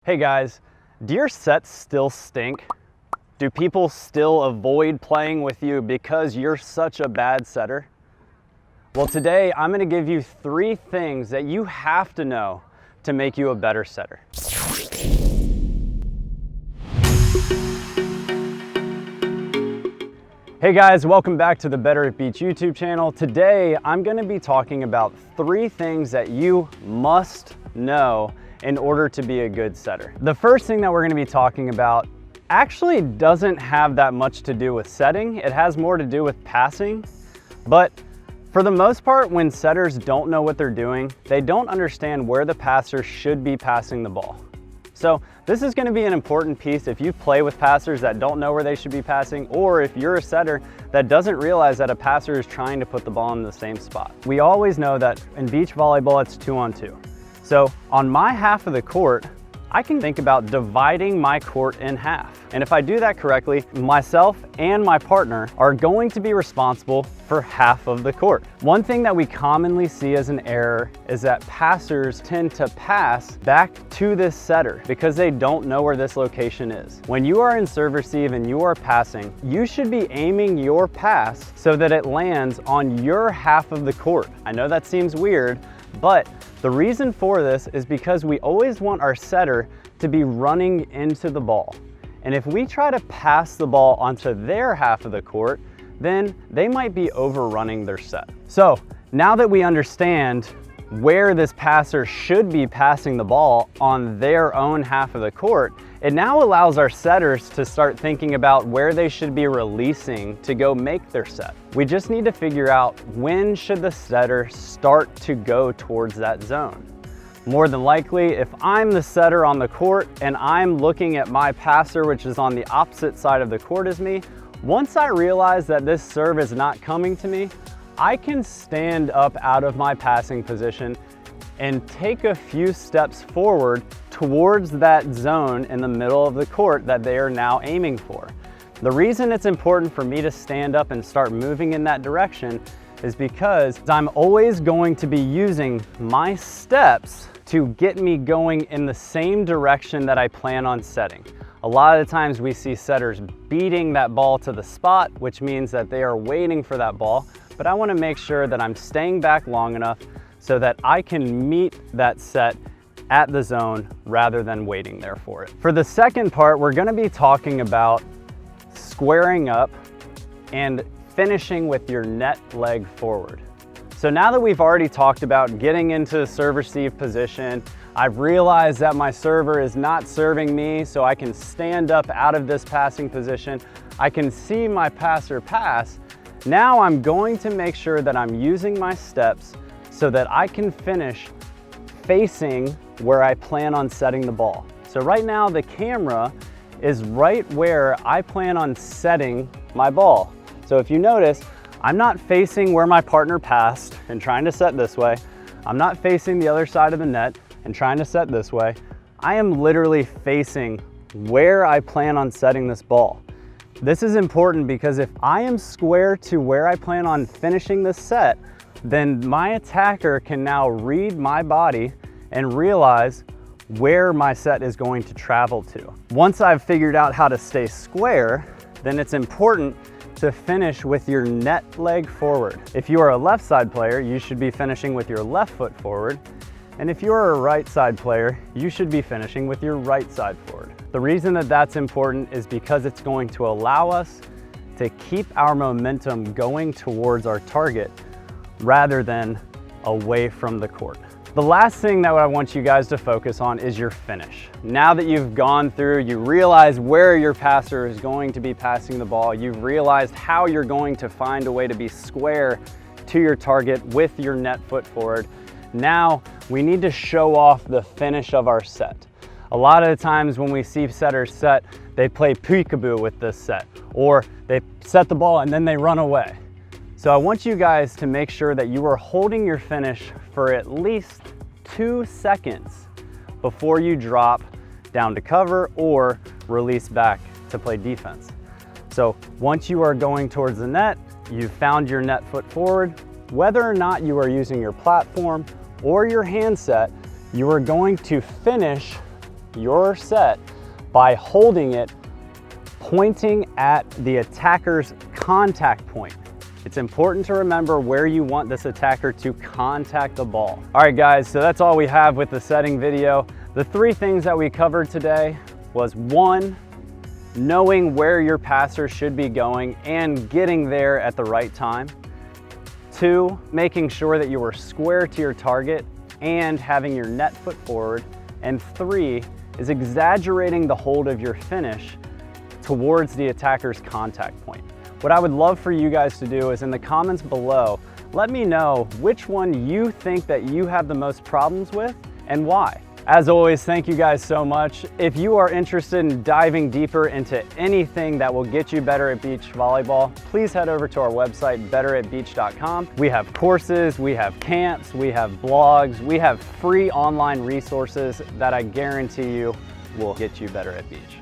Hey guys, do your sets still stink? Do people still avoid playing with you because you're such a bad setter? Well, today I'm going to give you 3 things that you have to know to make you a better setter. Hey guys, welcome back to the Better at Beach YouTube channel. Today I'm going to be talking about 3 things that you must know in order to be a good setter. The first thing that we're going to be talking about actually doesn't have that much to do with setting. It has more to do with passing. But for the most part, when setters don't know what they're doing, they don't understand where the passer should be passing the ball. So this is going to be an important piece if you play with passers that don't know where they should be passing, or if you're a setter that doesn't realize that a passer is trying to put the ball in the same spot. We always know that in beach volleyball, it's 2-on-2. So on my half of the court, I can think about dividing my court in half. And if I do that correctly, myself and my partner are going to be responsible for half of the court. One thing that we commonly see as an error is that passers tend to pass back to this setter because they don't know where this location is. When you are in serve receive and you are passing, you should be aiming your pass so that it lands on your half of the court. I know that seems weird, but the reason for this is because we always want our setter to be running into the ball. And if we try to pass the ball onto their half of the court, then they might be overrunning their set. So now that we understand where this passer should be passing the ball on their own half of the court, it now allows our setters to start thinking about where they should be releasing to go make their set. We just need to figure out when should the setter start to go towards that zone. More than likely, if I'm the setter on the court and I'm looking at my passer, which is on the opposite side of the court as me, once I realize that this serve is not coming to me, I can stand up out of my passing position and take a few steps forward towards that zone in the middle of the court that they are now aiming for. The reason it's important for me to stand up and start moving in that direction is because I'm always going to be using my steps to get me going in the same direction that I plan on setting. A lot of the times we see setters beating that ball to the spot, which means that they are waiting for that ball, but I want to make sure that I'm staying back long enough so that I can meet that set at the zone rather than waiting there for it. For the second part, we're going to be talking about squaring up and finishing with your net leg forward. So now that we've already talked about getting into the serve receive position, I've realized that my server is not serving me, so I can stand up out of this passing position. I can see my passer pass. Now I'm going to make sure that I'm using my steps so that I can finish facing where I plan on setting the ball. So right now the camera is right where I plan on setting my ball. So if you notice, I'm not facing where my partner passed and trying to set this way. I'm not facing the other side of the net and trying to set this way. I am literally facing where I plan on setting this ball. This is important because if I am square to where I plan on finishing this set, then my attacker can now read my body and realize where my set is going to travel to. Once I've figured out how to stay square, then it's important to finish with your net leg forward. If you are a left side player, you should be finishing with your left foot forward. And if you're a right side player, you should be finishing with your right side forward. The reason that that's important is because it's going to allow us to keep our momentum going towards our target rather than away from the court. The last thing that I want you guys to focus on is your finish. Now that you've gone through, you realize where your passer is going to be passing the ball, you've realized how you're going to find a way to be square to your target with your net foot forward. Now we need to show off the finish of our set. A lot of the times when we see setters set, they play peekaboo with this set, or they set the ball and then they run away. So I want you guys to make sure that you are holding your finish for at least 2 seconds before you drop down to cover or release back to play defense. So once you are going towards the net, you've found your net foot forward. Whether or not you are using your platform or your handset, you are going to finish your set by holding it pointing at the attacker's contact point. It's important to remember where you want this attacker to contact the ball. All right guys, so that's all we have with the setting video. The 3 things that we covered today was 1, knowing where your passer should be going and getting there at the right time. 2, making sure that you are square to your target and having your net foot forward. And 3 is exaggerating the hold of your finish towards the attacker's contact point. What I would love for you guys to do is in the comments below, let me know which one you think that you have the most problems with and why. As always, thank you guys so much. If you are interested in diving deeper into anything that will get you better at beach volleyball, please head over to our website, betteratbeach.com. We have courses, we have camps, we have blogs, we have free online resources that I guarantee you will get you better at beach.